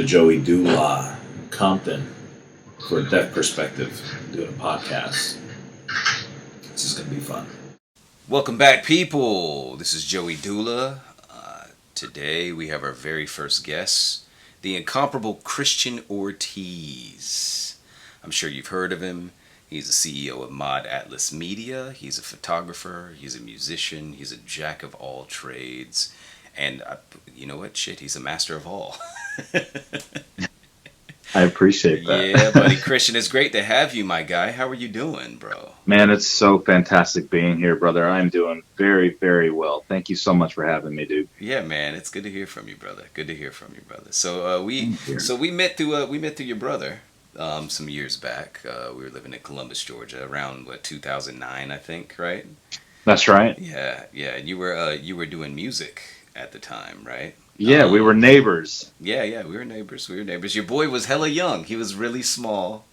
to Joey Doolah, Compton, for a deaf perspective, doing a podcast. This is going to be fun. Welcome back, people. This is Joey Doolah. Today we have our very first guest, the incomparable Christian Ortiz. I'm sure you've heard of him. He's the CEO of Mod Atlas Media. He's a photographer. He's a musician. He's a jack of all trades. And you know what? Shit, he's a master of all. I appreciate that. Yeah, buddy. Christian, it's great to have you, my guy. How are you doing, bro? Man, it's so fantastic being here, brother. I'm doing very, very well. Thank you so much for having me, dude. Yeah, man. It's good to hear from you, brother. Good to hear from you, brother. So we met through your brother some years back. We were living in Columbus, Georgia, around 2009, I think, right? That's right. Yeah. And you were doing music at the time, right? Yeah, we were neighbors. Yeah, we were neighbors. Your boy was hella young. He was really small.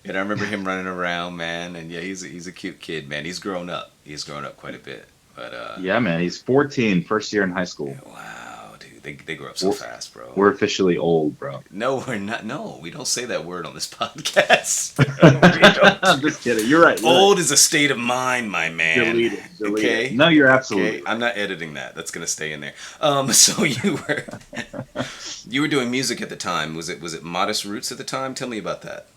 And I remember him running around, man. And yeah, he's a cute kid, man. He's grown up. He's grown up quite a bit. But yeah, man, he's 14, first year in high school. Wow, dude. They grow up so fast, bro. We're officially old, bro. No, we're not. No, we don't say that word on this podcast. I'm just kidding. You're right. Old is a state of mind, my man. Delete it. Okay. No, you're absolutely. Okay. I'm not editing that. That's gonna stay in there. So you were doing music at the time. Was it Modest Roots at the time? Tell me about that.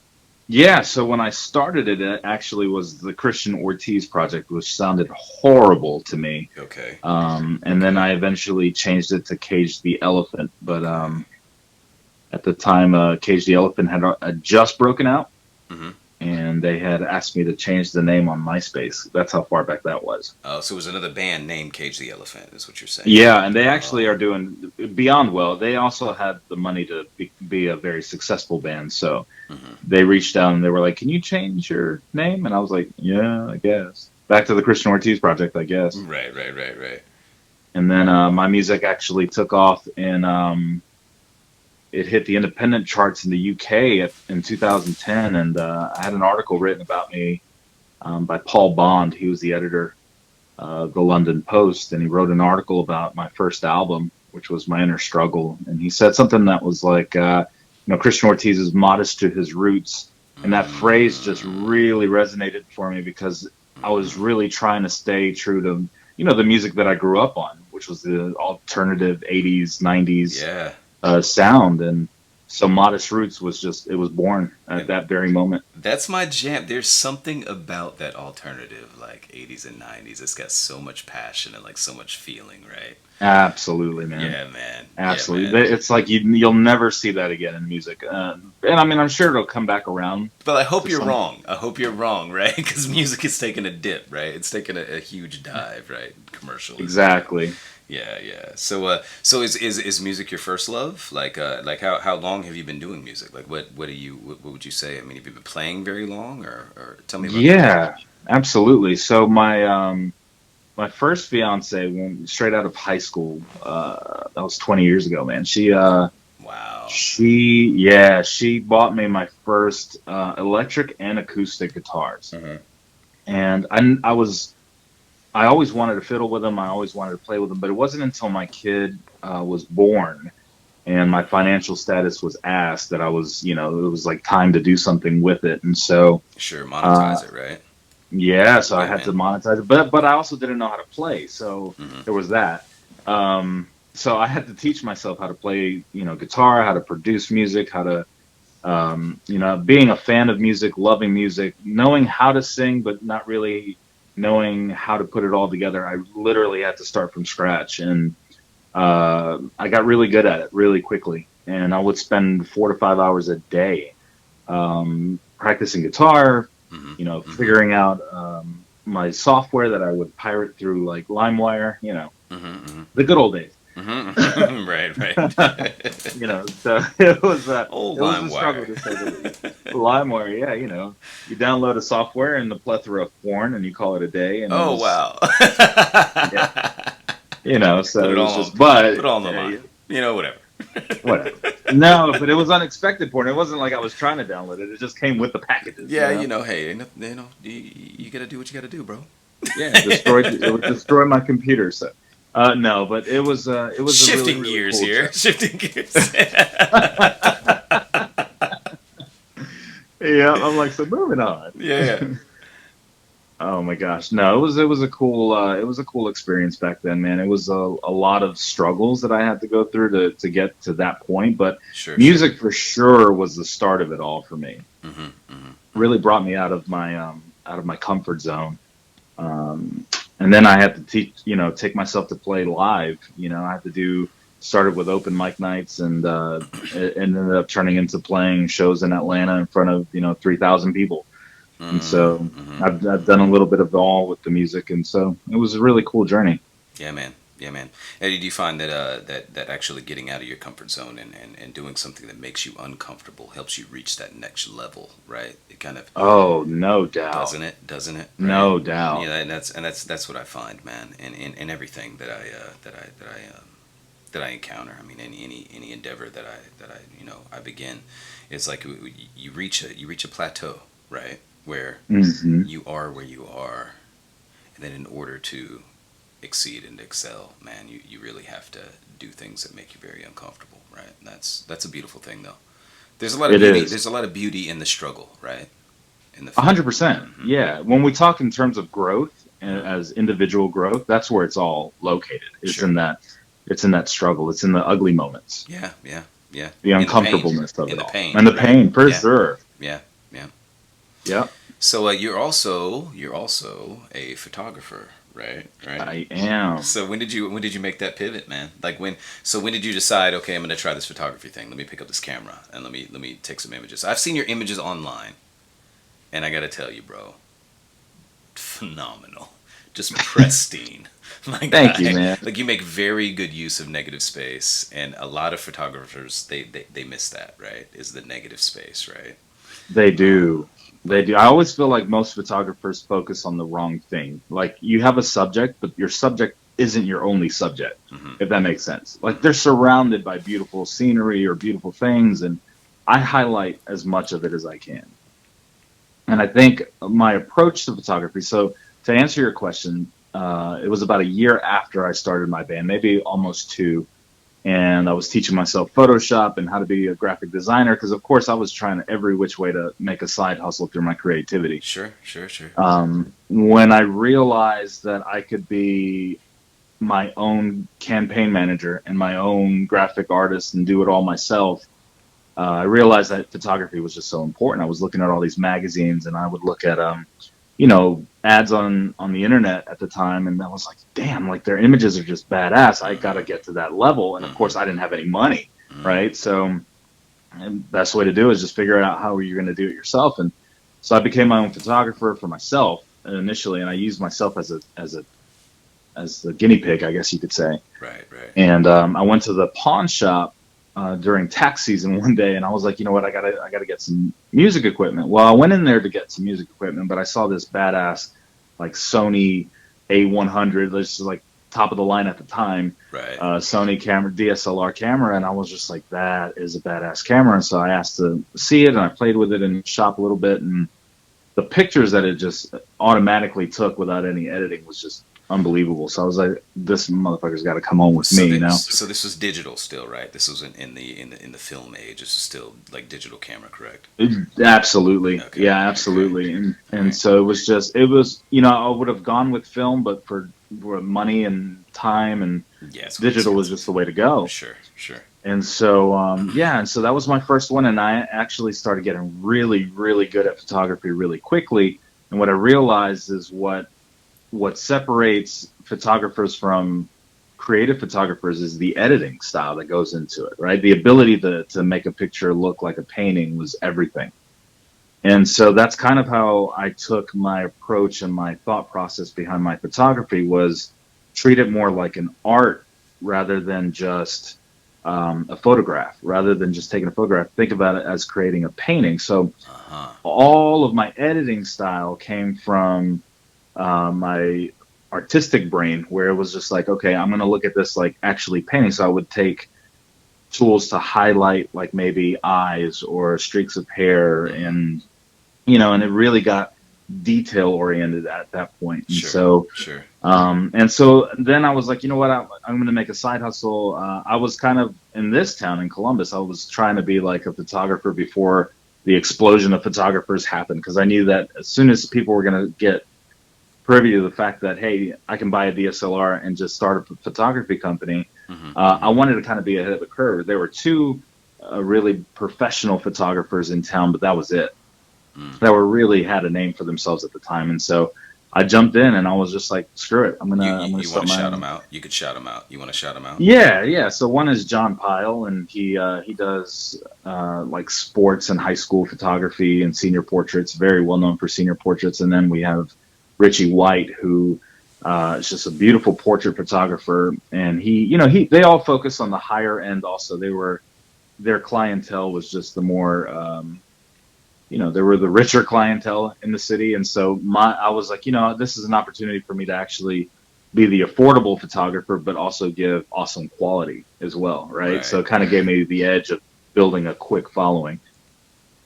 Yeah, so when I started it, it actually was the Christian Ortiz project, which sounded horrible to me. Okay. And then I eventually changed it to Cage the Elephant. But at the time, Cage the Elephant had just broken out, and they had asked me to change the name on MySpace. That's how far back that was. Oh, so it was another band named Cage the Elephant, is what you're saying? Yeah, and they actually are doing beyond well. They also had the money to be a very successful band, so they reached out and they were like, "Can you change your name?" And I was like, "Yeah, I guess." Back to the Christian Ortiz project, I guess. Right. And then my music actually took off, and it hit the independent charts in the UK in 2010. And I had an article written about me by Paul Bond. He was the editor of the London Post, and he wrote an article about my first album, which was My Inner Struggle. And he said something that was like, Christian Ortiz is modest to his roots. And that phrase just really resonated for me because I was really trying to stay true to, the music that I grew up on, which was the alternative 80s, 90s sound. And so Modest Roots it was born at that very moment. That's my jam. There's something about that alternative, like 80s and 90s. It's got so much passion and like so much feeling, right? Absolutely, man. Yeah, man. Absolutely. Yeah, man. It's like you'll never see that again in music. And I mean, I'm sure it'll come back around. But I hope you're wrong. I hope you're wrong, right? Because music is taking a dip, right? It's taking a huge dive, right? Commercially. Exactly. Yeah. So is music your first love? Like how long have you been doing music? Like what would you say? I mean, have you been playing very long, or tell me about that? Yeah, absolutely. So my first fiance, when straight out of high school, that was 20 years ago, man. She bought me my first electric and acoustic guitars, and I always wanted to fiddle with them. I always wanted to play with them, but it wasn't until my kid was born and my financial status was asked that I was, it was like time to do something with it. And so monetize it, right? Yeah, so I had to monetize it, but I also didn't know how to play, so there was that. So I had to teach myself how to play, guitar, how to produce music, how to, being a fan of music, loving music, knowing how to sing, but not really knowing how to put it all together. I literally had to start from scratch, and I got really good at it really quickly. And I would spend 4 to 5 hours a day practicing guitar, figuring out my software that I would pirate through like LimeWire, the good old days. Right. So it was old it was a struggle to say the least. LimeWire, yeah, you download a software in the plethora of porn and you call it a day. And wow. So it was just, but put it on the line. Whatever. No, but it was unexpected porn. It wasn't like I was trying to download it. It just came with the packages. Yeah, hey, you gotta do what you gotta do, bro. Yeah, it would destroy my computer. So, no, but it was shifting really gears cool here. trip. Shifting gears. Yeah, I'm like, so moving on. Yeah. Oh my gosh. No, it was a cool experience back then, man. It was a lot of struggles that I had to go through to get to that point, but Sure, sure. music for sure was the start of it all for me. Mm-hmm, mm-hmm. Really brought me out of my comfort zone. And then I had to take myself to play live. I had to started with open mic nights, and it ended up turning into playing shows in Atlanta in front of 3,000 people. And so Mm-hmm. I've done a little bit of it all with the music, and so it was a really cool journey. Yeah, man. Yeah, man. Eddie, do you find that actually getting out of your comfort zone and doing something that makes you uncomfortable helps you reach that next level, right? It kind of Oh, no doubt. doesn't it? Right? No doubt. Yeah, and that's what I find, man, in everything that I encounter. I mean, any endeavor that I begin, it's like you reach a plateau, right, where Hmm. you are where you are, and then in order to exceed and excel, man, you really have to do things that make you very uncomfortable, right? And that's a beautiful thing, though. There's a lot of It beauty. is. There's a lot of beauty in the struggle, right? In the 100%. Mhm. Yeah. When we talk in terms of growth, as individual growth, that's where it's all located. Sure. It's in that struggle. It's in the ugly moments, Yeah, yeah, yeah. the In the pain. uncomfortableness of In it the all, pain. and the Right. pain, for Yeah, sure. yeah, yeah. Yeah, So you're also a photographer, right? Right. I am. So when did you make that pivot, man? Like when did you decide, okay, I'm gonna try this photography thing. Let me pick up this camera and let me take some images. I've seen your images online, and I gotta tell you, bro, phenomenal, just pristine. My Thank you, guy, man. like you make very good use of negative space, and a lot of photographers they miss that, right? Is the negative space, right? They Um, do. They but do. I always feel like most photographers focus on the wrong thing. Like you have a subject, but your subject isn't your only subject, mhm, if that makes sense. Like they're surrounded by beautiful scenery or beautiful things, and I highlight as much of it as I can. And I think my approach to photography, so to answer your question, it was about a year after I started my band, maybe almost two. And I was teaching myself Photoshop and how to be a graphic designer because, of course, I was trying every which way to make a side hustle through my creativity. sure, sure, sure. When I realized that I could be my own campaign manager and my own graphic artist and do it all myself, I realized that photography was just so important. I was looking at all these magazines, and I would look at ads on the internet at the time, and I was like, damn, like their images are just badass. I got to get to that level, and of course, Mhm, I didn't have any money, mhm, right? So, and best way to do is just figure out how you're going to do it yourself. And so I became my own photographer for myself initially, and I used myself as the guinea pig, I guess you could say. right, right. And I went to the pawn shop during tax season one day, and I was like, you know what, I gotta get some music equipment. Well, I went in there to get some music equipment, but I saw this badass like Sony A100, this is like top of the line at the time, Right. Sony camera, DSLR camera, and I was just like, that is a badass camera. And so I asked to see it, and I played with it in the shop a little bit, and the pictures that it just automatically took without any editing was just unbelievable. So I was like, this motherfucker's got to come home with me, So this was digital still, right? This was in the film age. This is still like digital camera, correct? Absolutely. Okay. Yeah, Okay. absolutely. And Right. so it was, I would have gone with film, but for money and time, and Yeah, it's digital was expensive. just the way to go. Sure, sure. And so, yeah, and so that was my first one. And I actually started getting really, really good at photography really quickly. And what I realized is what separates photographers from creative photographers is the editing style that goes into it, right? The ability to make a picture look like a painting was everything. And so that's kind of how I took my approach, and my thought process behind my photography was treat it more like an art rather than just a photograph, rather than just taking a photograph. Think about it as creating a painting. So Uh-huh. all of my editing style came from my artistic brain, where it was just like, okay, I'm going to look at this like actually painting. So I would take tools to highlight like maybe eyes or streaks of hair, Mhm. and it really got detail oriented at that point. And Sure, so sure. then I was like, you know what, I'm going to make a side hustle. I was kind of in this town in Columbus. I was trying to be like a photographer before the explosion of photographers happened, because I knew that as soon as people were going to get privy to the fact that, hey, I can buy a DSLR and just start a photography company, I wanted to kind of be ahead of the curve. There were two really professional photographers in town, but that was it. That were really had a name for themselves at the time. And so I jumped in and I was just like, screw it. I'm gonna You want start to my shout own. them out? You could shout them out. You want to shout them out? Yeah. So one is John Pyle, and he does like sports and high school photography and senior portraits, very well known for senior portraits. And then we have Richie White, who is just a beautiful portrait photographer. And they all focus on the higher end. Also, their clientele was just the more, they were the richer clientele in the city. And so I was like, this is an opportunity for me to actually be the affordable photographer, but also give awesome quality as well. Right. So it kind of gave me the edge of building a quick following.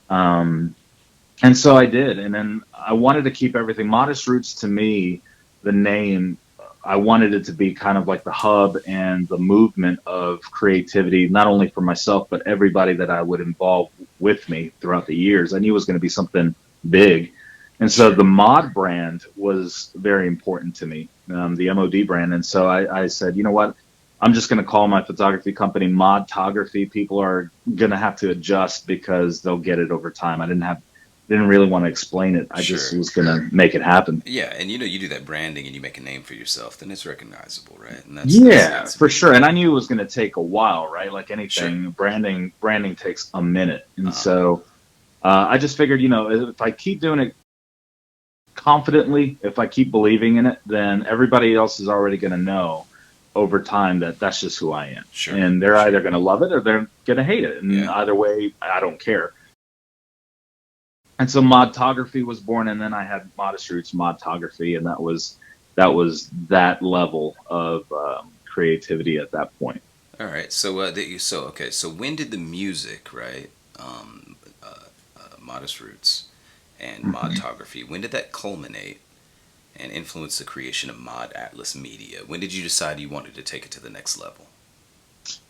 And so I did. And then I wanted to keep everything Modest Roots. To me, the name, I wanted it to be kind of like the hub and the movement of creativity, not only for myself, but everybody that I would involve with me throughout the years. I knew it was going to be something big. And so the mod brand was very important to me, the MOD brand. And so I said, you know what? I'm just going to call my photography company Modtography. People are going to have to adjust because they'll get it over time. I didn't really want to explain it. I just was going to make it happen. Yeah, and you do that branding and you make a name for yourself, then it's recognizable, right? And that's for sure. And I knew it was going to take a while, right? Like anything, branding takes a minute. And so I just figured, if I keep doing it confidently, if I keep believing in it, then everybody else is already going to know over time that that's just who I am. And they're either going to love it or they're going to hate it. And either way, I don't care. And so Modtography was born, and then I had Modest Roots Modtography, and that was that level of creativity at that point. All right. So So when did the music, right? Modest Roots and Modtography. When did that culminate and influence the creation of Mod Atlas Media? When did you decide you wanted to take it to the next level?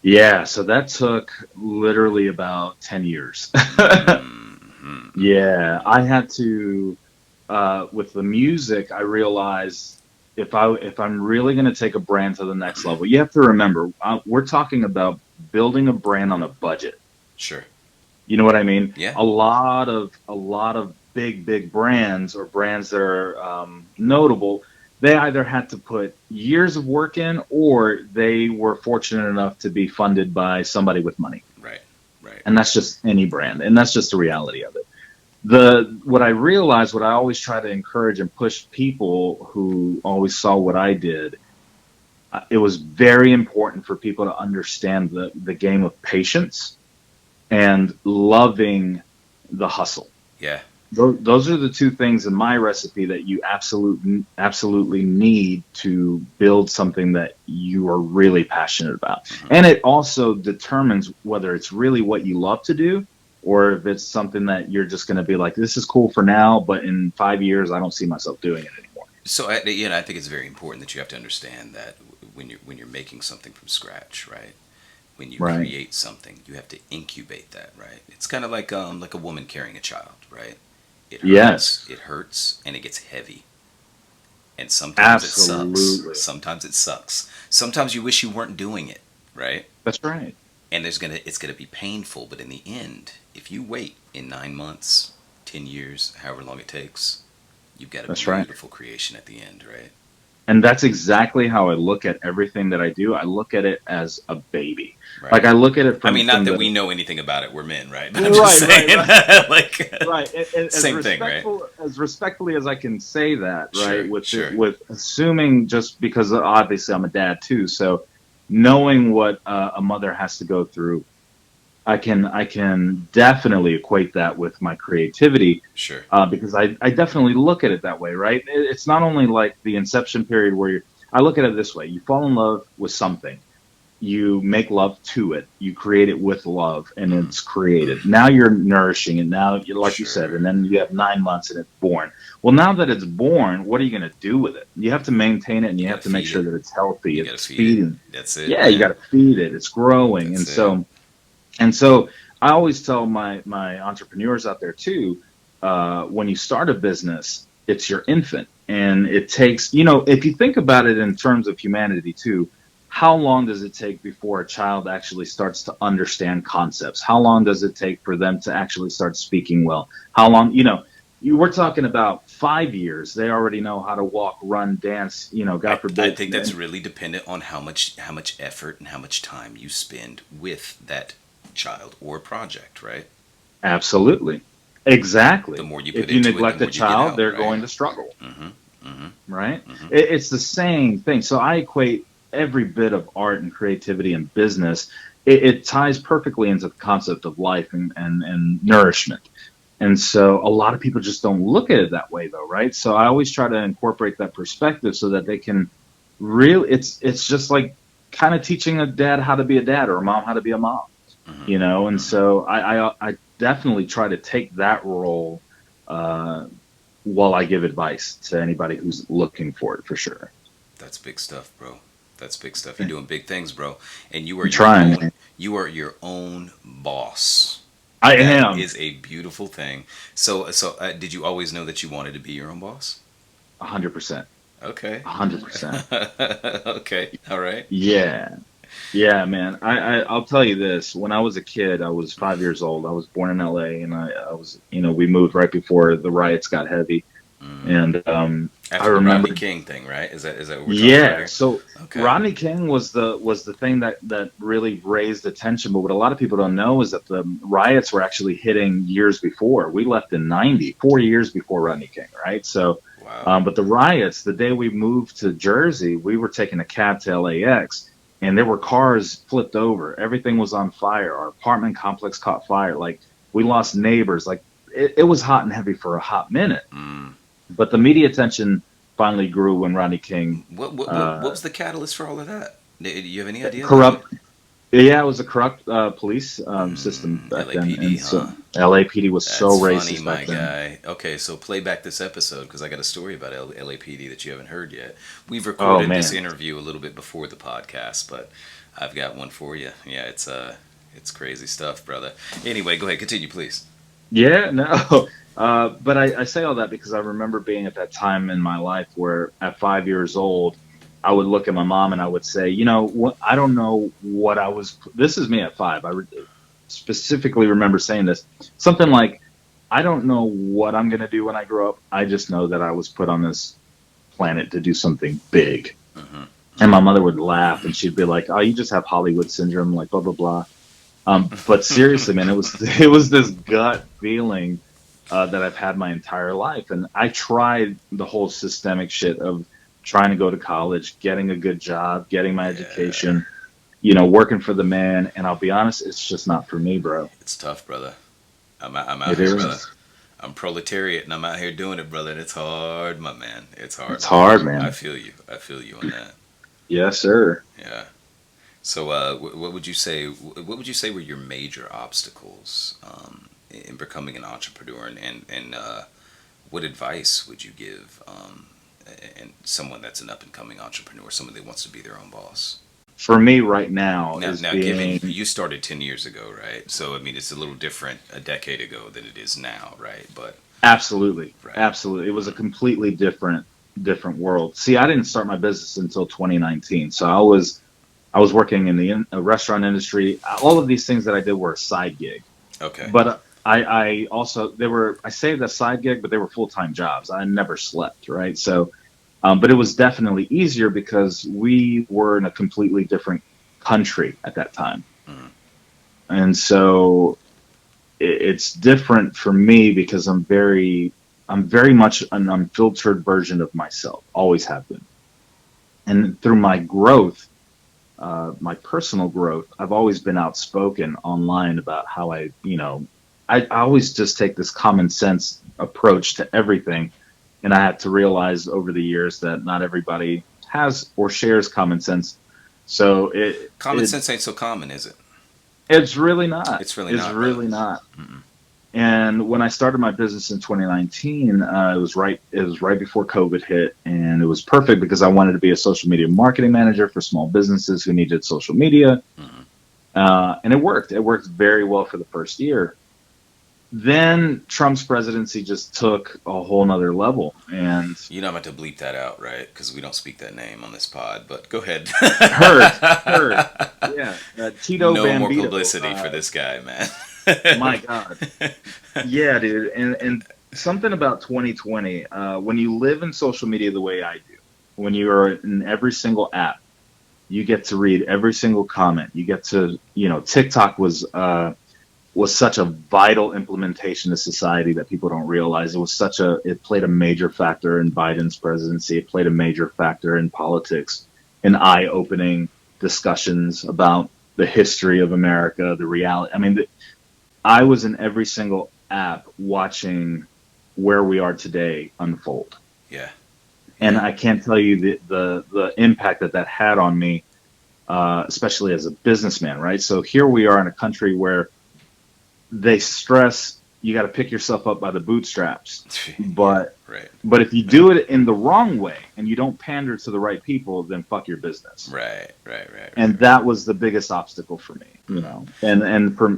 Yeah. So that took literally about 10 years. Yeah, I had to, with the music, I realized if I'm really going to take a brand to the next level, you have to remember, we're talking about building a brand on a budget. Sure. You know what I mean? Yeah. A lot of big brands, or brands that are notable, they either had to put years of work in, or they were fortunate enough to be funded by somebody with money. Right. And that's just any brand, and that's just the reality of it. What I realized, what I always try to encourage and push people who always saw what I did, it was very important for people to understand the game of patience and loving the hustle. Yeah. Those are the two things in my recipe that you absolutely need to build something that you are really passionate about. And it also determines whether it's really what you love to do, or if it's something that you're just going to be like, this is cool for now, but in 5 years, I don't see myself doing it anymore. So I think it's very important that you have to understand that when you're making something from scratch, right? When you create something, you have to incubate that, right? It's kind of like a woman carrying a child, right? It hurts, it hurts, and it gets heavy. And sometimes it sucks. Sometimes it sucks. Sometimes you wish you weren't doing it, right? That's right. And it's gonna be painful, but in the end, if you wait in 9 months, 10 years, however long it takes, you've got a beautiful creation at the end, right? And that's exactly how I look at everything that I do. I look at it as a baby. Right. Like I look at it from, not that we know anything about it. We're men, right? But I'm just saying. Right. Same thing, right? As respectfully as I can say that, right? Sure. With assuming, just because obviously I'm a dad too, so knowing what a mother has to go through, I can definitely equate that with my creativity. Sure. Because I definitely look at it that way, right? It's not only like the inception period where I look at it this way. You fall in love with something. You make love to it. You create it with love, and it's created. Now you're nourishing it. Now, like you said, and then you have 9 months and it's born. Well, now that it's born, what are you going to do with it? You have to maintain it, and you have to make sure that it's healthy. You it's feeding. That's it. Yeah, you got to feed it. It's growing. And so I always tell my entrepreneurs out there too, when you start a business, it's your infant, and it takes, if you think about it in terms of humanity too, how long does it take before a child actually starts to understand concepts? How long does it take for them to actually start speaking well? How long, we're talking about 5 years. They already know how to walk, run, dance, God forbid. I think that's really dependent on how much effort and how much time you spend with that child or project, right? Absolutely. Exactly. The more you put if you into neglect it, the a more you get child, out, they're right? going to struggle. Right? Mm-hmm. It's the same thing. So I equate every bit of art and creativity and business. It ties perfectly into the concept of life and nourishment. And so a lot of people just don't look at it that way, though, right? So I always try to incorporate that perspective so that they can really. It's just like kind of teaching a dad how to be a dad or a mom how to be a mom, And so I definitely try to take that role while I give advice to anybody who's looking for it, for sure. That's big stuff, bro. That's big stuff. You're doing big things, bro. And you are I'm trying. you are your own boss. I That am is a beautiful thing. So did you always know that you wanted to be your own boss? 100%. Okay. 100%. Okay. All right. Yeah. Yeah, man. I'll tell you this. When I was a kid, I was 5 years old. I was born in LA, and I was, we moved right before the riots got heavy. And After I remember the Rodney King thing, right? Is that what we're talking about here? So Okay. Rodney King was the thing that really raised attention. But what a lot of people don't know is that the riots were actually hitting years before. We left in '90, 4 years before Rodney King, right? So, Wow. but the riots, the day we moved to Jersey, we were taking a cab to LAX, and there were cars flipped over. Everything was on fire. Our apartment complex caught fire. Like, we lost neighbors. Like, it was hot and heavy for a hot minute. But the media attention finally grew when Rodney King. What was the catalyst for all of that? Do you have any idea? Corrupt. Yeah, it was a corrupt police system back LAPD, then. And huh? so LAPD was That's so funny, racist my back then. guy. Okay, so play back this episode because I got a story about LAPD that you haven't heard yet. We've recorded this interview a little bit before the podcast, but I've got one for you. Yeah, it's crazy stuff, brother. Anyway, go ahead, continue, please. Yeah, no. But I say all that because I remember being at that time in my life where at 5 years old, I would look at my mom and I would say, what? I don't know what I was. This is me at 5. I specifically remember saying this. Something like, I don't know what I'm going to do when I grow up. I just know that I was put on this planet to do something big. And my mother would laugh and she'd be like, oh, you just have Hollywood syndrome, like blah, blah, blah. But seriously, man, it was this gut feeling that I've had my entire life. And I tried the whole systemic shit of trying to go to college, getting a good job, getting my education, working for the man. And I'll be honest, it's just not for me, bro. It's tough, brother. I'm out here, brother. I'm proletariat and I'm out here doing it, brother. And it's hard, my man. It's hard. It's hard, man. I feel you on that. Yes, sir. Yeah. So, what would you say? What would you say were your major obstacles in becoming an entrepreneur, and what advice would you give and someone that's an up and coming entrepreneur, someone that wants to be their own boss? For me, right now, given you started 10 years ago, right? So, I mean, it's a little different a decade ago than it is now, right? But absolutely, right. Absolutely, it was a completely different world. See, I didn't start my business until 2019, so I was working in the restaurant industry. All of these things that I did were a side gig. Okay. But I also, I say that side gig, but they were full-time jobs. I never slept, right? So, but it was definitely easier because we were in a completely different country at that time. And so it's different for me because I'm very much an unfiltered version of myself, always have been. And through my growth, my personal growth, I've always been outspoken online about how I always just take this common sense approach to everything. And I had to realize over the years that not everybody has or shares common sense. So common sense ain't so common, is it? It's really not. It's really not. And when I started my business in 2019, it was right before COVID hit, and it was perfect because I wanted to be a social media marketing manager for small businesses who needed social media. And it worked. It worked very well for the first year. Then Trump's presidency just took a whole nother level, and You know I'm about to bleep that out, right? Because we don't speak that name on this pod. But go ahead. heard, yeah, Tito No more Bambito. publicity for this guy, man. My God, yeah, dude, and something about 2020. When you live in social media the way I do, when you are in every single app, you get to read every single comment. You get to, TikTok was such a vital implementation of society that people don't realize. It played a major factor in Biden's presidency. It played a major factor in politics, in eye-opening discussions about the history of America, the reality. I mean, I was in every single app watching where we are today unfold. Yeah. And I can't tell you the impact that had on me, especially as a businessman, right? So here we are in a country where they stress you got to pick yourself up by the bootstraps, but Right. but if you do it in the wrong way and you don't pander to the right people, then fuck your business. Right. And that was the biggest obstacle for me,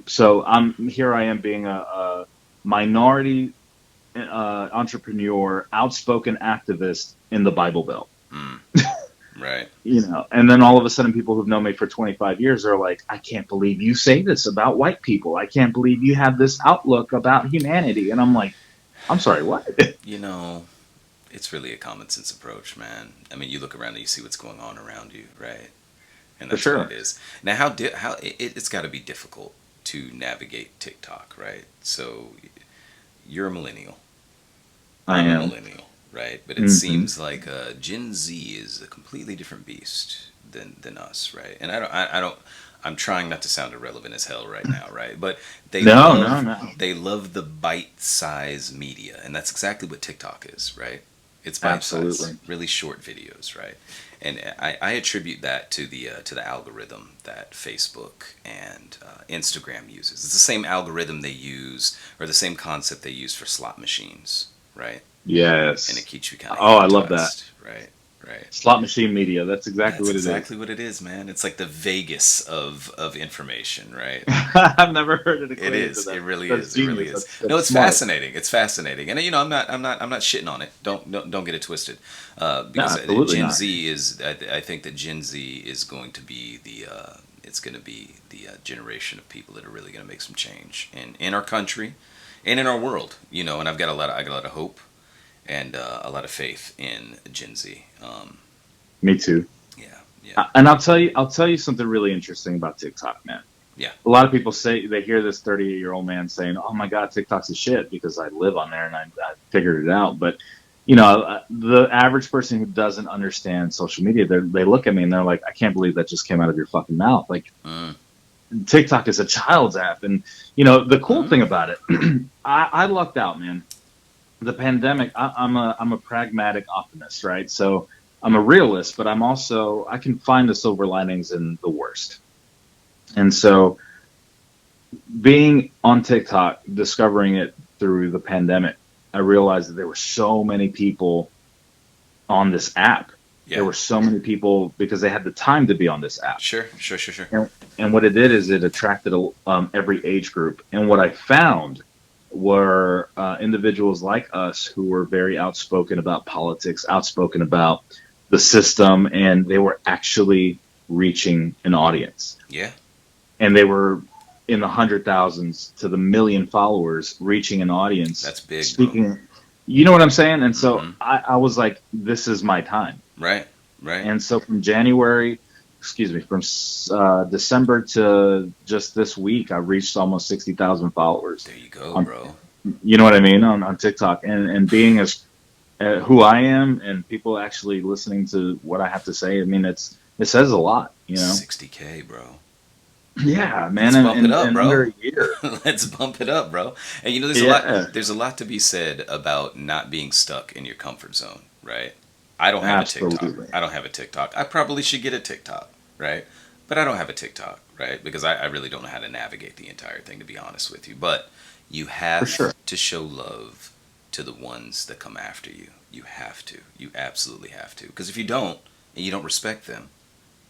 so I am being a minority entrepreneur, outspoken activist in the Bible Belt. Mm. Right. And then all of a sudden people who've known me for 25 years are like, I can't believe you say this about white people. I can't believe you have this outlook about humanity. And I'm like, I'm sorry, what? It's really a common sense approach, man. I mean, you look around and you see what's going on around you, right? And that's For what sure. it is. Now, it's got to be difficult to navigate TikTok, right? So you're a millennial. I'm a millennial, right? But it seems like Gen Z is a completely different beast than us, right? And I don't. I'm trying not to sound irrelevant as hell right now, right? But No. they love the bite-size media, and that's exactly what TikTok is, right? It's bite-size, Absolutely. really short videos, right? And I attribute that to the algorithm that Facebook and Instagram uses. It's the same algorithm they use, or the same concept they use for slot machines, right? Yes. And it keeps you kind of Oh, I love that. right? Slot machine media. That's exactly what it is. That's exactly what it is, man. It's like the Vegas of information, right? I've never heard it equated It is. to that. It really That's is. It really genius. is. That's No, it's smart. fascinating. It's fascinating, and I'm not shitting on it. Don't get it twisted. Because absolutely Gen not. Z is. I think that Gen Z is going to be it's going to be the generation of people that are really going to make some change in our country, and in our world. And I got a lot of hope, and a lot of faith in Gen Z. Me too. Yeah. And I'll tell you something really interesting about TikTok, man. Yeah. A lot of people say they hear this 38-year-old man saying, "Oh my God, TikTok's a shit," because I live on there and I figured it out. But the average person who doesn't understand social media, they look at me and they're like, "I can't believe that just came out of your fucking mouth." Like, TikTok is a child's app, and the cool thing about it, I lucked out, man. The pandemic, I'm a pragmatic optimist, right? So I'm a realist, but I can find the silver linings in the worst. And so being on TikTok, discovering it through the pandemic, I realized that there were so many people on this app. Yeah. There were so many people because they had the time to be on this app. Sure. And what it did is it attracted every age group. And what I found were individuals like us who were very outspoken about politics, outspoken about the system, and they were actually reaching an audience. Yeah. And they were in the 100,000s to the million followers, reaching an audience. That's big. Speaking, bro. You know what I'm saying? And so I was like, this is my time. Right. And so from December to just this week, I reached almost 60,000 followers. There you go, bro. You know what I mean? On TikTok. And being as who I am and people actually listening to what I have to say, I mean, it says a lot, 60K, bro. Yeah, man. Let's bump it up, bro. Under a year. Let's bump it up, bro. And there's a lot to be said about not being stuck in your comfort zone, right? I don't have a TikTok. I probably should get a TikTok, right? But I don't have a TikTok, right? Because I really don't know how to navigate the entire thing, to be honest with you. But you have to show love to the ones that come after you. You have to. You absolutely have to. Because if you don't, and you don't respect them,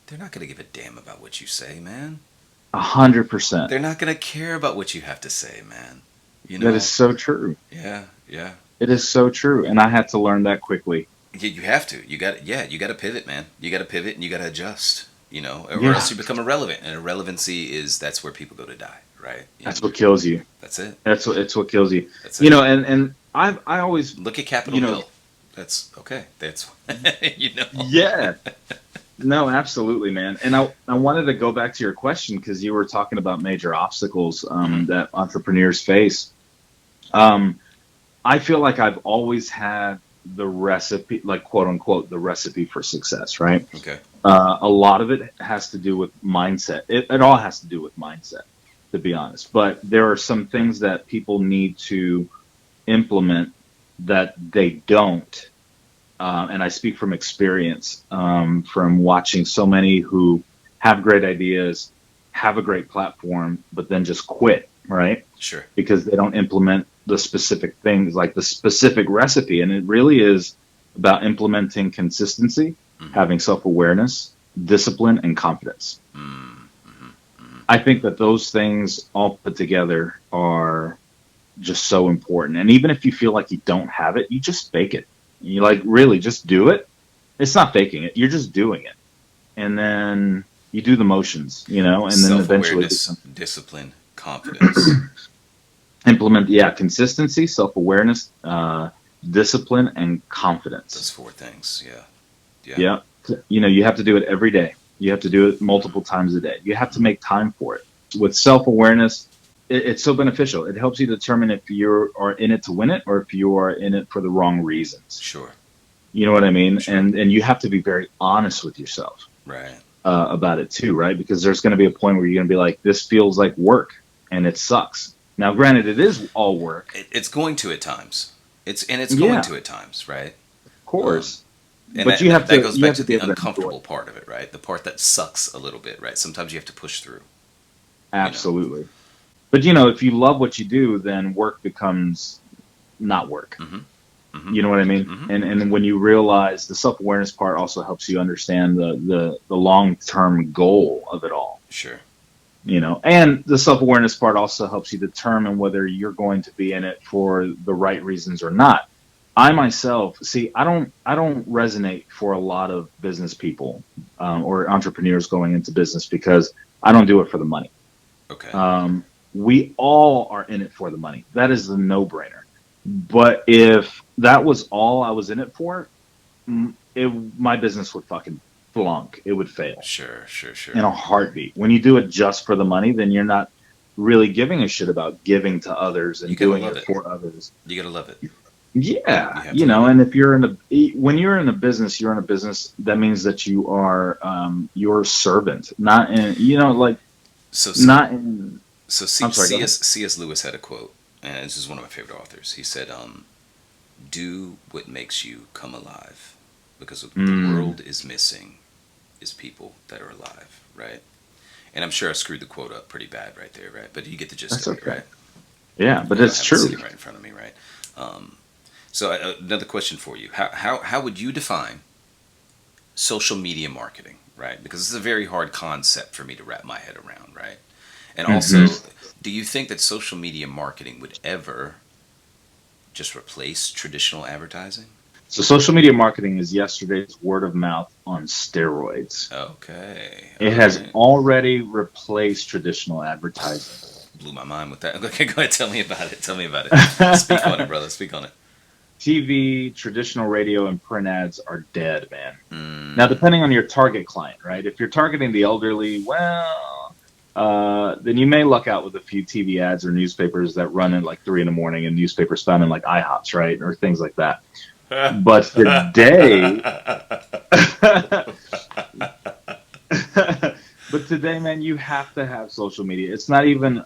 they're not going to give a damn about what you say, man. 100%. They're not going to care about what you have to say, man. You That know? is so true. Yeah, yeah. It is so true, and I had to learn that quickly. You have to. You got. Yeah, you got to pivot, man. You got to pivot and you got to adjust. You know, or Yeah, else you become irrelevant. And irrelevancy that's where people go to die, right? that's what kills you. That's it. It's what kills you. That's it. And I always, Look at Capitol Hill. That's okay. That's yeah. No, absolutely, man. And I wanted to go back to your question because you were talking about major obstacles that entrepreneurs face. I feel like I've always had the recipe, like quote unquote, the recipe for success, right? Okay. A lot of it has to do with mindset. It all has to do with mindset, to be honest. But there are some things that people need to implement that they don't. And I speak from experience, from watching so many who have great ideas, have a great platform, but then just quit, right? Sure. Because they don't implement the specific things, like the specific recipe. And it really is about implementing consistency, having self-awareness, discipline, and confidence. I think that those things all put together are just so important. And even if you feel like you don't have it, you just fake it. You like really just do it. It's not faking it. You're just doing it. And then you do the motions, and then eventually discipline, confidence. Implement, consistency, self-awareness, discipline, and confidence. Those four things, yeah. Yeah. You have to do it every day. You have to do it multiple times a day. You have to make time for it. With self-awareness, it's so beneficial. It helps you determine if you are in it to win it or if you are in it for the wrong reasons. Sure. You know what I mean? Sure. And you have to be very honest with yourself. Right. About it too, right? Because there's going to be a point where you're going to be like, this feels like work and it sucks. Now, granted, it is all work. It's going to at times. It's going to at times, right? Of course. And but that goes back to the uncomfortable part of it, right? The part that sucks a little bit, right? Sometimes you have to push through. Absolutely. But, if you love what you do, then work becomes not work. You know what I mean? And when you realize the self-awareness part also helps you understand the long-term goal of it all. Sure. And the self-awareness part also helps you determine whether you're going to be in it for the right reasons or not. I myself, I don't resonate for a lot of business people or entrepreneurs going into business because I don't do it for the money. Okay. We all are in it for the money. That is a no-brainer. But if that was all I was in it for, my business would fucking flunk. It would fail. Sure. In a heartbeat. When you do it just for the money, then you're not really giving a shit about giving to others and doing it for others. You gotta love it. Yeah, and if you're when you're in a business, you're in a business. That means that you are your servant, not in, not in. So C.S. Lewis had a quote, and this is one of my favorite authors. He said, "Do what makes you come alive, because what the world is missing is people that are alive." Right? And I'm sure I screwed the quote up pretty bad right there, right? But you get the gist of it, right? Yeah, but it's true. Sitting right in front of me, right? So another question for you: How would you define social media marketing, right? Because this is a very hard concept for me to wrap my head around, right? And also, do you think that social media marketing would ever just replace traditional advertising? So social media marketing is yesterday's word of mouth on steroids. Okay. It has already replaced traditional advertising. Blew my mind with that. Okay, go ahead. Tell me about it. Speak on it, brother. Speak on it. TV, traditional radio, and print ads are dead, man. Now, depending on your target client, right? If you're targeting the elderly, then you may luck out with a few TV ads or newspapers that run at like 3 a.m. and newspapers found in like IHOPs, right? Or things like that. But today, man, you have to have social media. It's not even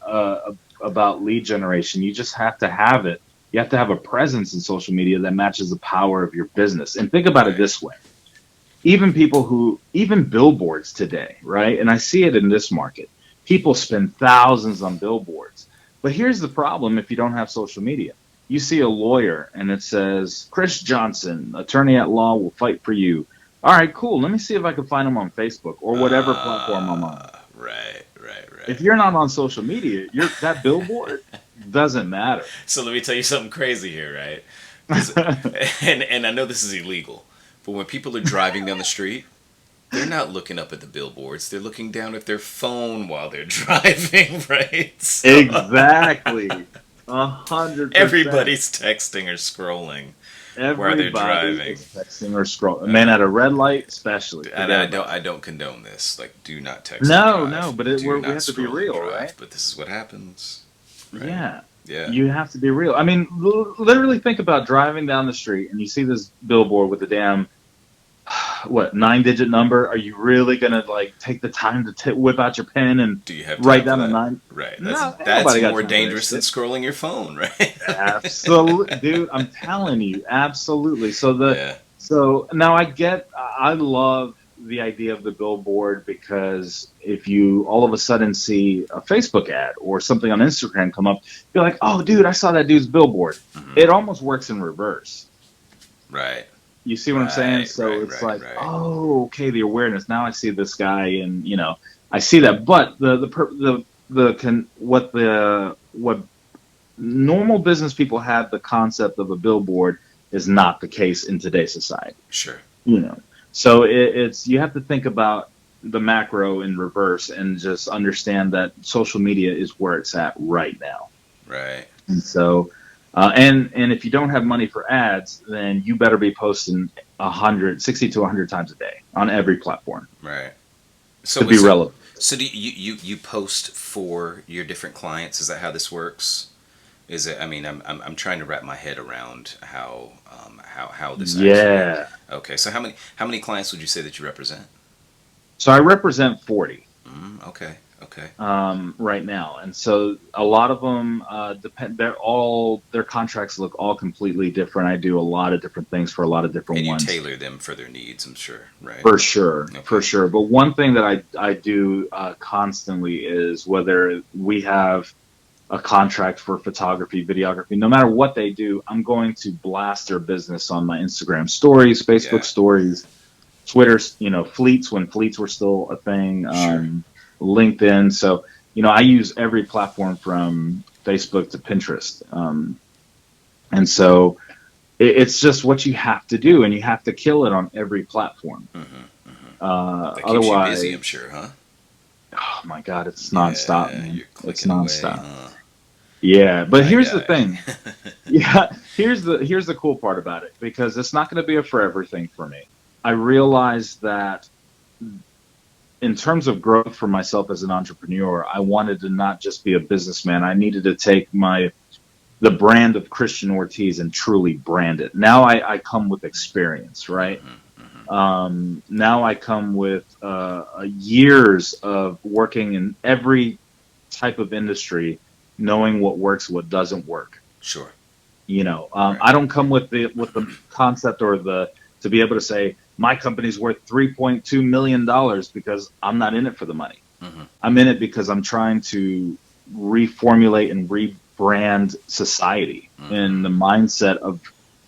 about lead generation. You just have to have it. You have to have a presence in social media that matches the power of your business. And think about it this way. Even billboards today, right? And I see it in this market. People spend thousands on billboards. But here's the problem if you don't have social media. You see a lawyer and it says, Chris Johnson, attorney at law, will fight for you. All right, cool. Let me see if I can find him on Facebook or whatever platform I'm on. Right. If you're not on social media, that billboard doesn't matter. So let me tell you something crazy here, right? And I know this is illegal, but when people are driving down the street, they're not looking up at the billboards. They're looking down at their phone while they're driving, right? So Exactly. 100%. everybody's texting or scrolling while they're Everybody driving. is texting or scrolling. Man, at a red light, especially. And I don't condone this. Like, do not text. No, and drive. no, but Do we not have to be scroll and real, drive. right? But this is what happens. Right? Yeah. Yeah. You have to be real. I mean, literally think about driving down the street and you see this billboard with a damn, 9-digit number. Are you really going to, like, take the time to whip out your pen and Do you have write time down for a that? 9? Right. No, That's nobody got more time for dangerous than that shit. scrolling your phone, right? Absolutely, dude. I'm telling you, absolutely. Yeah. So now I love the idea of the billboard, because if you all of a sudden see a Facebook ad or something on Instagram come up, you're like, oh, dude, I saw that dude's billboard. Mhm. It almost works in reverse. Right. You see what I'm saying? Right, So right, it's right, like, right. oh, okay, the awareness. Now I see this guy, and I see that. But what normal business people have, the concept of a billboard, is not the case in today's society. Sure. So it's you have to think about the macro in reverse and just understand that social media is where it's at right now. Right. And so, and if you don't have money for ads, then you better be posting 60 to 100 times a day on every platform. Right. To be relevant. So do you post for your different clients? Is that how this works? Is it? I mean, I'm trying to wrap my head around how this. Yeah. Okay. So how many clients would you say that you represent? So I represent 40. Okay. Okay. Right now, and so a lot of them depend. Their contracts look all completely different. I do a lot of different things for a lot of different And you ones. tailor them for their needs, I'm sure, right? For sure, Okay. for sure. But one thing that I do constantly is whether we have a contract for photography, videography, no matter what they do, I'm going to blast their business on my Instagram stories, Facebook stories, Twitter, fleets when fleets were still a thing, LinkedIn. So, I use every platform from Facebook to Pinterest. And so it's just what you have to do, and you have to kill it on every platform. That keeps Otherwise, you busy, I'm sure, huh? Oh my God, it's nonstop, man. You're It's clicking nonstop. away, huh? Yeah, but My here's the guy. thing. Yeah, here's the cool part about it, because it's not going to be a forever thing for me. I realized that in terms of growth for myself as an entrepreneur, I wanted to not just be a businessman. I needed to take the brand of Christian Ortiz and truly brand it. Now I come with experience, right? Now I come with years of working in every type of industry, knowing what works, what doesn't work. Sure. Right. I don't come with the concept or to be able to say my company's worth $3.2 million, because I'm not in it for the money. I'm in it because I'm trying to reformulate and rebrand society in the mindset of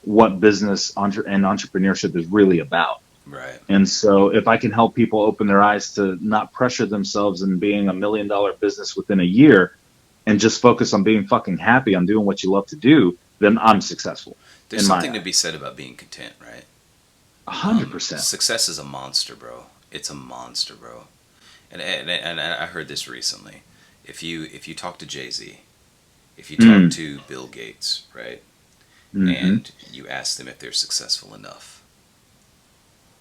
what business and entrepreneurship is really about. Right. And so if I can help people open their eyes to not pressure themselves in being $1 million business within a year, and just focus on being fucking happy on doing what you love to do, then I'm successful. There's something to be said about being content, right? 100%. Success is a monster, bro. It's a monster, bro. And I heard this recently. If you talk to Jay-Z, if you talk to Bill Gates, right, and you ask them if they're successful enough,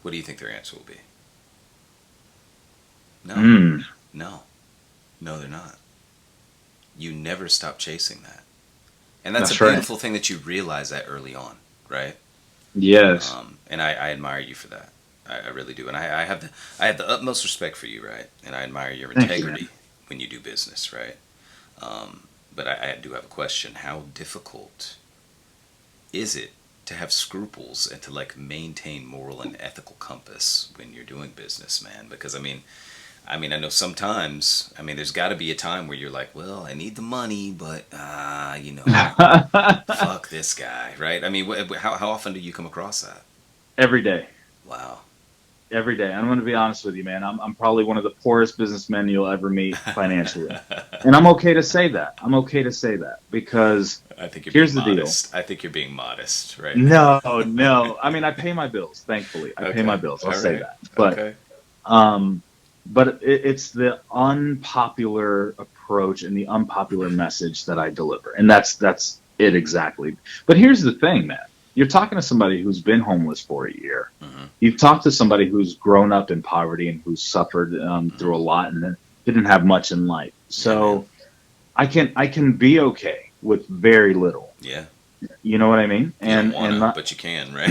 what do you think their answer will be? No. No, they're not. You never stop chasing that. And that's a beautiful thing that you realize that early on, right? Yes. And I admire you for that. I really do. And I have the utmost respect for you, right? And I admire your integrity when you do business, right? But I do have a question. How difficult is it to have scruples and to maintain moral and ethical compass when you're doing business, man? Because I mean, I know sometimes, there's got to be a time where you're like, well, I need the money, but, fuck this guy, right? How often do you come across that? Every day. Wow. Every day. I'm going to be honest with you, man. I'm probably one of the poorest businessmen you'll ever meet financially. And I'm okay to say that. I'm okay to say that because I think you're being here's the deal. modest. I think you're being modest right now. No, no. I mean, I pay my bills, thankfully. I pay my Okay. bills. I'll All say right. that. Okay. Um, it's the unpopular approach and the unpopular message that I deliver. And that's it exactly. But here's the thing, man. You're talking to somebody who's been homeless for a year. Mm-hmm. You've talked to somebody who's grown up in poverty and who's suffered through a lot and then didn't have much in life. So I can be okay with very little. Yeah. You know what I mean? You don't wanna, not, but you can, right?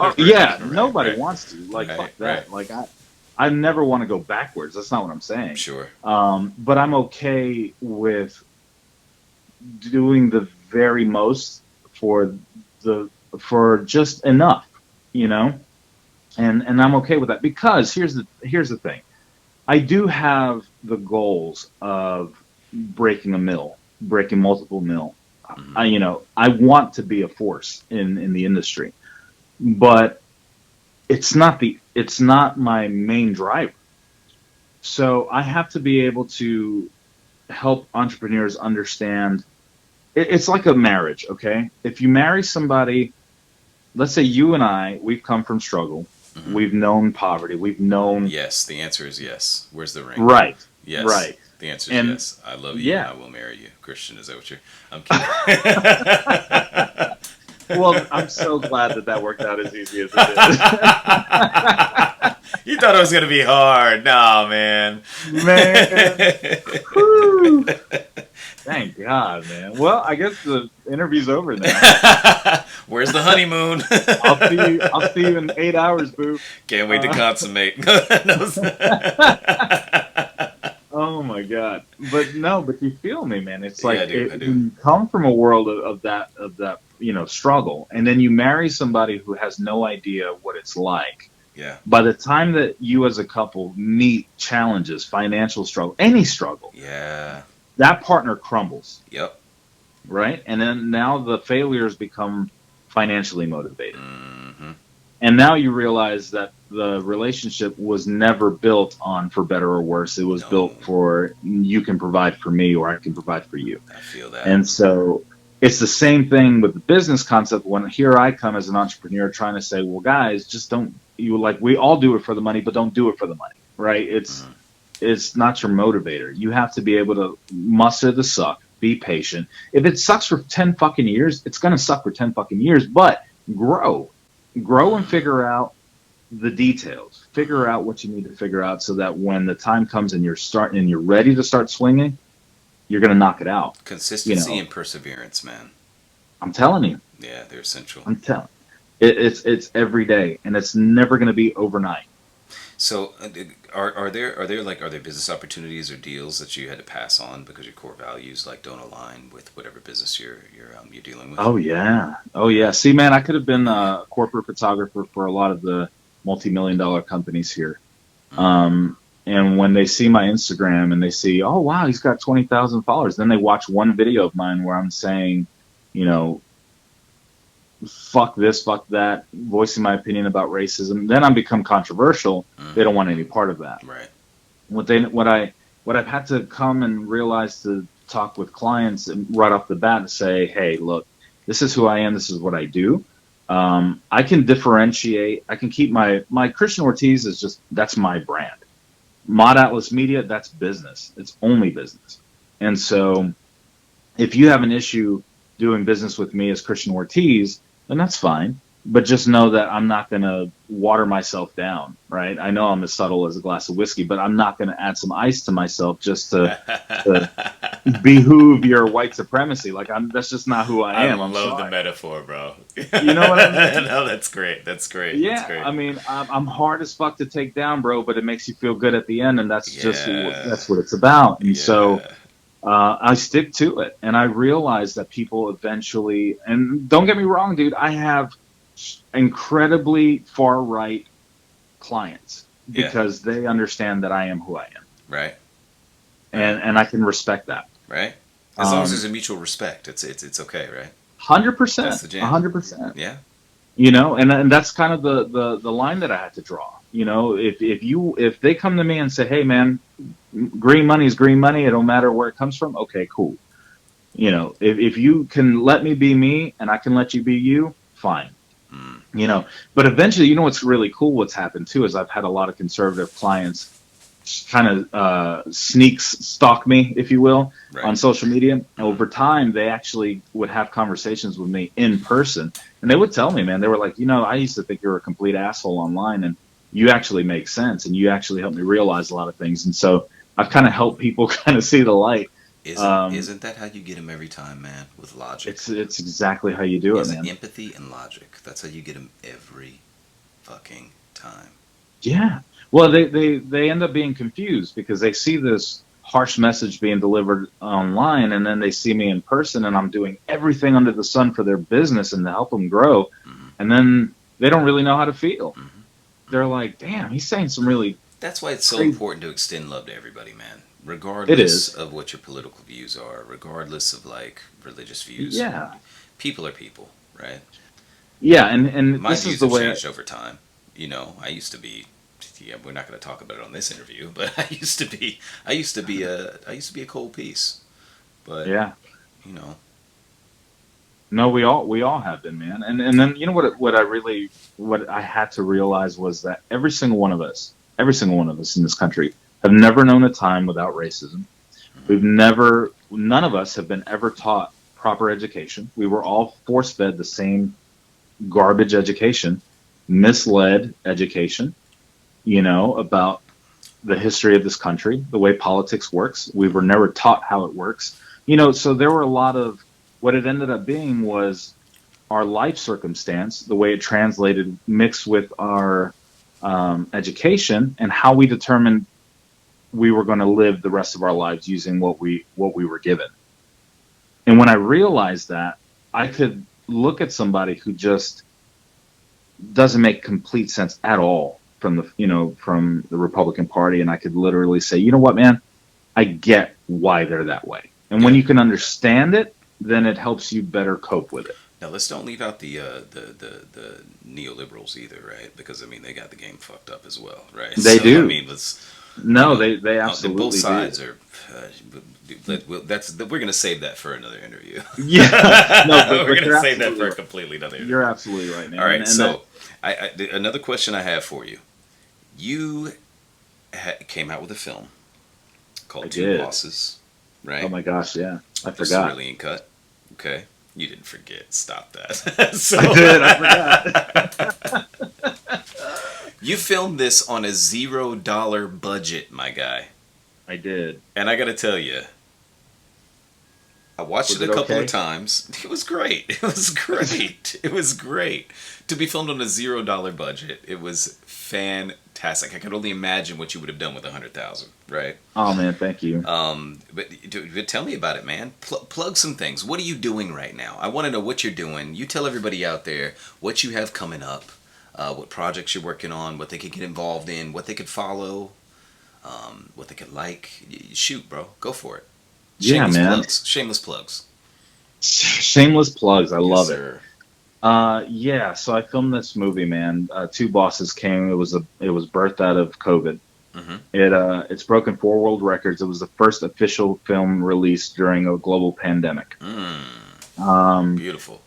oh, Right, yeah, right, nobody right. wants to. Like Right, fuck that. right. Like I never want to go backwards. That's not what I'm saying. Sure. But I'm okay with doing the very most for just enough, you know, and I'm okay with that because here's the thing. I do have the goals of breaking multiple mil. Mm-hmm. I want to be a force in the industry, but it's not my main driver. So I have to be able to help entrepreneurs understand. It's like a marriage, okay? If you marry somebody, let's say you and we've come from struggle, Mm-hmm. we've known poverty, we've known Yes, the answer is yes. Where's the ring? right, Yes. right, The answer is and yes. I love you and yeah. I will marry you. Christian, is that what you're? I'm kidding. Well, I'm so glad that worked out as easy as it You thought it was gonna be hard. Nah, man. did. Man, whew. Thank God, man. Well, I guess the interview's over now. Where's the honeymoon? I'll see you in 8 hours, boo. Can't wait to consummate. Oh my God. But you feel me, man. It's like Yeah, I do. you come from a world of that struggle, and then you marry somebody who has no idea what it's like. Yeah. By the time that you as a couple meet challenges, financial struggle, any struggle, Yeah. that partner crumbles, Yep. right? And then now the failures become financially motivated. Mm-hmm. And now you realize that the relationship was never built on for better or worse. It was built for you can provide for me or I can provide for you. I feel that. And so it's the same thing with the business concept when here I come as an entrepreneur trying to say, well, guys, just don't we all do it for the money, but don't do it for the money, right? It's not your motivator. You have to be able to muster the suck, be patient. If it sucks for 10 fucking years, it's going to suck for 10 fucking years, but grow and figure out the details, figure out what you need to figure out so that when the time comes and you're ready to start swinging, you're going to knock it out. Consistency and perseverance, man. I'm telling you. Yeah, they're essential. I'm telling it's every day, and it's never going to be overnight. So, are there business opportunities or deals that you had to pass on because your core values don't align with whatever business you're dealing with? Oh yeah. See, man, I could have been a corporate photographer for a lot of the multi-million-dollar companies here. And when they see my Instagram and they see, oh wow, he's got 20,000 followers, then they watch one video of mine where I'm saying, fuck this, fuck that, voicing my opinion about racism. Then I become controversial. They don't want any part of that. Right. What I've had to come and realize to talk with clients and right off the bat to say, hey, look, this is who I am. This is what I do. I can differentiate. I can keep my Christian Ortiz that's my brand. Mod Atlas Media, that's business. It's only business. And so if you have an issue doing business with me as Christian Ortiz, then that's fine. But just know that I'm not going to water myself down, right? I know I'm as subtle as a glass of whiskey, but I'm not going to add some ice to myself just to behoove your white supremacy. That's just not who I am. I love sorry. the metaphor, bro. You know what I mean? No, that's great. That's great. Yeah, that's great. I mean, I'm hard as fuck to take down, bro, but it makes you feel good at the end, and that's that's what it's about. And so I stick to it, and I realize that people eventually, and don't get me wrong, dude, I have incredibly far right clients because they understand that I am who I am. Right. And I can respect that. Right. As long as there's a mutual respect, it's okay, right? 100%. That's the jam. 100%. Yeah. And that's kind of the line that I had to draw. You know, if they come to me and say, "Hey, man, green money is green money. It don't matter where it comes from." Okay, cool. You know, if you can let me be me and I can let you be you, fine. Mm. You know, but eventually, you know, what's really cool, what's happened too, is I've had a lot of conservative clients kind of stalk me, if you will, Right. on social media. Mm-hmm. Over time, they actually would have conversations with me in person, and they would tell me, man, they were like, you know, I used to think you were a complete asshole online, and you actually make sense, and you actually helped me realize a lot of things. And so I've kind of helped people kind of see the light. Isn't that how you get them every time, man? With logic. It's exactly how you do it, Is it man. empathy and logic? That's how you get them every fucking time. Yeah. Well, they end up being confused because they see this harsh message being delivered online, and then they see me in person, and I'm doing everything under the sun for their business and to help them grow, Mm-hmm. and then they don't really know how to feel. Mm-hmm. They're Mm-hmm. like, "Damn, he's saying some really That's why it's so crazy." important to extend love to everybody, man. It Regardless is. of what your political views are, regardless of like religious views. Yeah. People are people, right? Yeah, and My this is views the have way. changed over time. You know, I used to be. Yeah, we're not going to talk about it on this interview, but I used to be a cold piece. But Yeah. you know, No, we all have been, man. And then you know what I had to realize was that every single one of us in this country have never known a time without racism. None of us have been ever taught proper education. We were all force fed the same garbage education, misled education, you know, about the history of this country, the way politics works. We were never taught how it works. You know, so there were a lot of what it ended up being was our life circumstance, the way it translated, mixed with our education and how we determined we were going to live the rest of our lives using what we were given. And when I realized that, I could look at somebody who just doesn't make complete sense at all from the Republican Party, and I could literally say, you know what, man, I get why they're that way. And when yeah. you can understand it, then it helps you better cope with it. Now let's don't leave out the neoliberals either, right? Because I mean they got the game fucked up as well, right? They So I do. mean let's you No, know they both absolutely do. sides are. That's we're gonna save that for another interview. Yeah. No, We're but gonna you're save that absolutely for a right. completely another You're interview. absolutely right, All man. right, And that so another question I have for you. You came out with a film I called Two did. Bosses, Oh right? my gosh, yeah. I The forgot. cerulean cut. Okay, you didn't forget. Stop that. So I did. I forgot. you filmed this on a $0 budget, my guy. I did. And I gotta tell you, I watched Was it it a couple of okay? times. It was great. It was great. It was great. To be filmed on a $0 budget, it was fantastic. I could only imagine what you would have done with 100,000, right? Oh man, thank you. But tell me about it, man. Plug some things. What are you doing right now? I want to know what you're doing. You tell everybody out there what you have coming up, what projects you're working on, what they could get involved in, what they could follow, what they could like. Shoot, bro. Go for it. Yeah, Shameless man. plugs. Shameless plugs. Shameless plugs. I Yes, love it. sir. Yeah. So I filmed this movie, man. Two Bosses came. It was birthed out of COVID. Mm-hmm. It's broken 4 world records. It was the first official film released during a global pandemic. Um, Beautiful.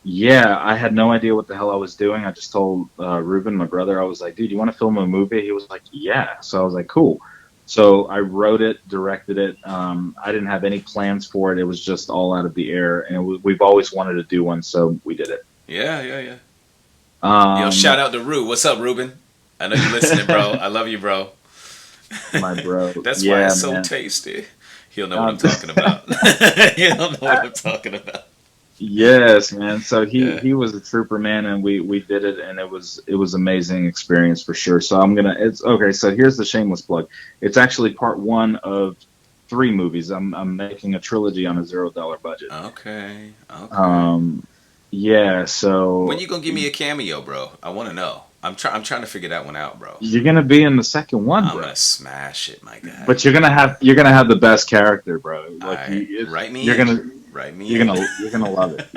yeah, I had no idea what the hell I was doing. I just told Ruben, my brother, I was like, dude, you want to film a movie? He was like, yeah. So I was like, cool. So I wrote it, directed it. I didn't have any plans for it. It was just all out of the air, and we've always wanted to do one, so we did it. Yeah, yeah, yeah. Yo, shout Um, out to Rue. What's up, Ruben? I know you're listening, bro. I love you, bro. my bro, That's why yeah, it's so man. tasty. He'll know what I'm Um, talking about. He'll know what I'm talking about. yes, man. So he Yeah. he was a trooper, man, and we did it, and it was amazing experience for sure. So it's okay. So here's the shameless plug. It's actually part one of 3 movies. I'm making a trilogy on a $0 budget. Okay. Okay. Um, yeah. When So you gonna give me a cameo, bro? I want to know. I'm trying to figure that one out, bro. you're gonna be in the second one, I'm bro. gonna smash it, my guy. But you're gonna have the best character, bro. All Like right, write me you're in. gonna Write me you're in. gonna you're gonna love it.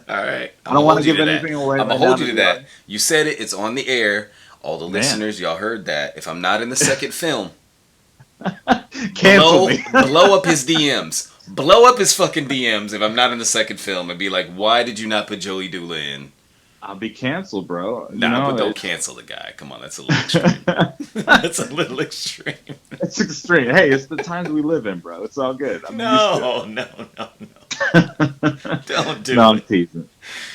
All right, I I'm don't gonna want to hold you give to that. anything away I'm gonna right now, hold to you to be that. honest. You said it. It's on the air. All the Man. listeners, y'all heard that. If I'm not in the second film, Cancel me. blow up his DMs. Blow up his fucking DMs if I'm not in the second film and be like, why did you not put Joey Doolah in? I'll be canceled, bro. Nah, but don't cancel the guy. Come on, that's a little extreme. That's a little extreme. It's extreme. Hey, it's the times we live in, bro. It's all good. No. Don't do No, I'm it. teasing.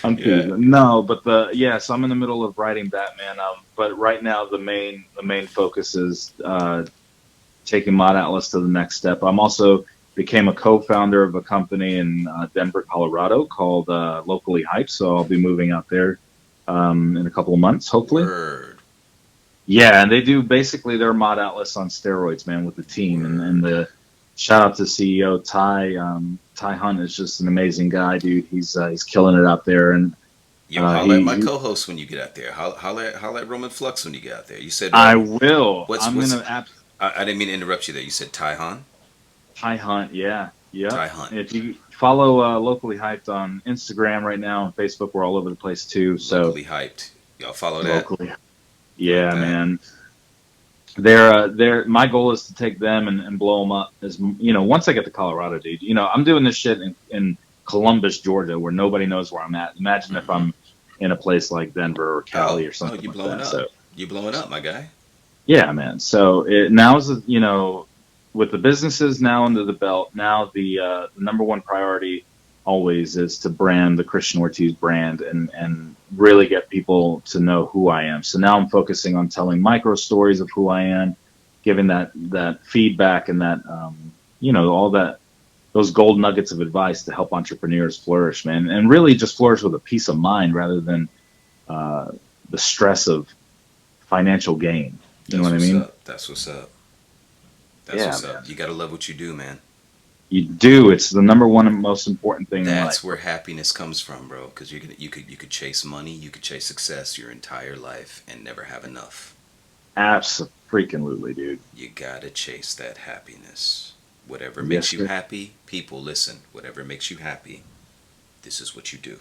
I'm teasing. No, but so I'm in the middle of writing Batman. But right now the main focus is taking Mod Atlas to the next step. I'm also became a co-founder of a company in Denver, Colorado called Locally Hyped. So I'll be moving out there in a couple of months, hopefully. Word. Yeah, and they do basically their Mod Atlas on steroids, man, with the team. And the shout out to CEO Ty Hunt is just an amazing guy, dude. He's killing it out there. And holler at my co-host when you get out there. Holler at Roman Flux when you get out there. You said I will. I didn't mean to interrupt you there. You said Ty Hunt? Ty Hunt, yeah. Ty Hunt. If you follow Locally Hyped on Instagram right now and Facebook, we're all over the place too. So Locally Hyped. Y'all follow that? Locally. Yeah, okay. Man. They're my goal is to take them and blow them up as once I get to Colorado, dude. I'm doing this shit in Columbus, Georgia, where nobody knows where I'm at. Imagine if I'm in a place like Denver or Cali or something. You like blowing that. up? So, you blowing up, my guy? Yeah, man. So now is with the businesses now under the belt. Now the number one priority always is to brand the Christian Ortiz brand and really get people to know who I am. So now I'm focusing on telling micro stories of who I am, giving that feedback and that all that those gold nuggets of advice to help entrepreneurs flourish, man, and really just flourish with a peace of mind rather than the stress of financial gain. You know what I mean? That's what's up. That's what's up. You gotta love what you do, man. You do. It's the number one and most important thing. That's where happiness comes from, bro. Because you could chase money, you could chase success your entire life and never have enough. Absolutely, dude. You gotta chase that happiness. Whatever makes you happy, people listen. Whatever makes you happy, this is what you do.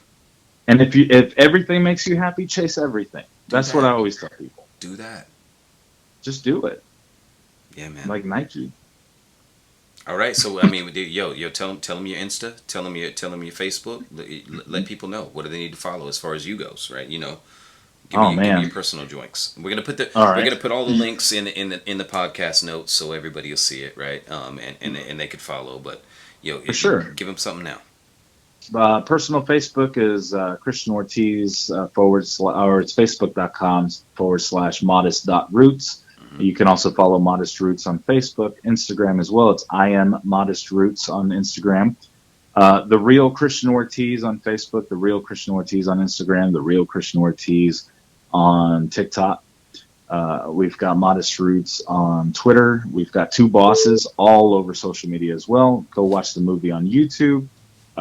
And if everything makes you happy, chase everything. That's what I always tell people. Do that. Just do it. Yeah, man. Like Nike. All right, so I mean, tell them your Insta, tell them your Facebook. Let people know what do they need to follow as far as you goes, right? Give me your personal joints. We're gonna put all the links in the podcast notes so everybody will see it, right? And they could follow, but for sure, give them something now. Personal Facebook is Christian Ortiz or it's facebook.com/modest.roots. You can also follow Modest Roots on Facebook, Instagram as well. It's I am Modest Roots on Instagram. The Real Christian Ortiz on Facebook, The Real Christian Ortiz on Instagram, The Real Christian Ortiz on TikTok. We've got Modest Roots on Twitter. We've got Two Bosses all over social media as well. Go watch the movie on YouTube.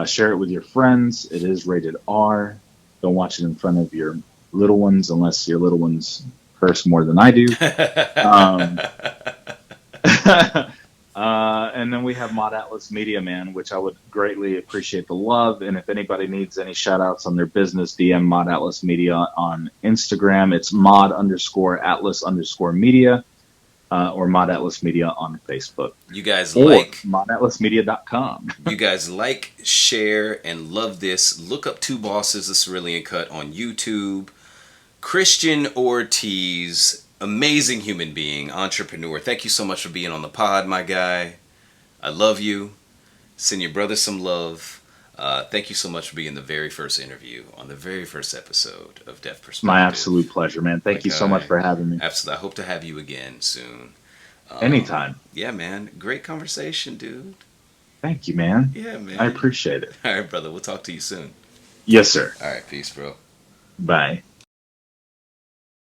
Share it with your friends. It is rated R. Don't watch it in front of your little ones unless your little ones curse more than I do. And then we have Mod Atlas Media, man, which I would greatly appreciate the love. And if anybody needs any shout outs on their business, DM Mod Atlas Media on Instagram. It's mod_Atlas_media or Mod Atlas Media on Facebook. You guys modatlasmedia.com. You guys like, share, and love this. Look up Two Bosses, the Cerulean Cut on YouTube. Christian Ortiz, amazing human being, entrepreneur. Thank you so much for being on the pod, my guy. I love you. Send your brother some love. Thank you so much for being the very first interview on the very first episode of Deaf Perspective. My absolute pleasure, man. Thank you so much for having me. Absolutely. I hope to have you again soon. Anytime. Yeah, man. Great conversation, dude. Thank you, man. Yeah, man. I appreciate it. All right, brother. We'll talk to you soon. Yes, sir. All right. Peace, bro. Bye.